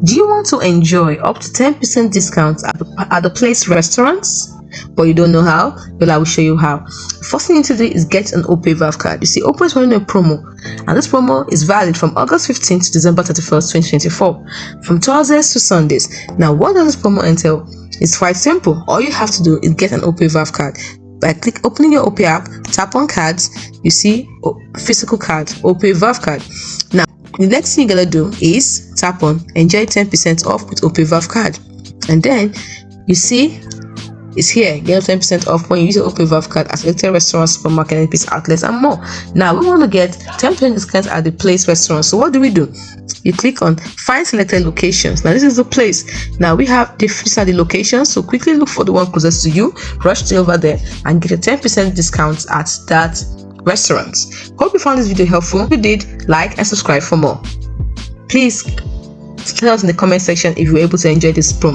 Do you want to enjoy up to 10% discounts at the place restaurants, but you don't know how? Well, I will show you how. First thing you need to do is get an Opay Verve card. You see, Opay is running a promo, and this promo is valid from August 15th to December 31st, 2024, from Thursdays to Sundays. Now, what does this promo entail? It's quite simple. All you have to do is get an Opay Verve card. By opening your Opay app, tap on cards, you see physical card, Opay Verve card. Now, the next thing you're gonna do is tap on enjoy 10% off with Opay Verve card, and then you see it's here. Get 10% off when you use your Opay Verve card at selected restaurants, supermarket, NPS outlets, and more. Now we want to get 10% discount at the place restaurant. So what do? You click on find selected locations. Now this is the place. Now we have these are the locations, so quickly look for the one closest to you, rush to over there and get a 10% discount at that restaurant. Hope you found this video helpful. If you did, like and subscribe for more. Please tell us in the comment section if you were able to enjoy this promo.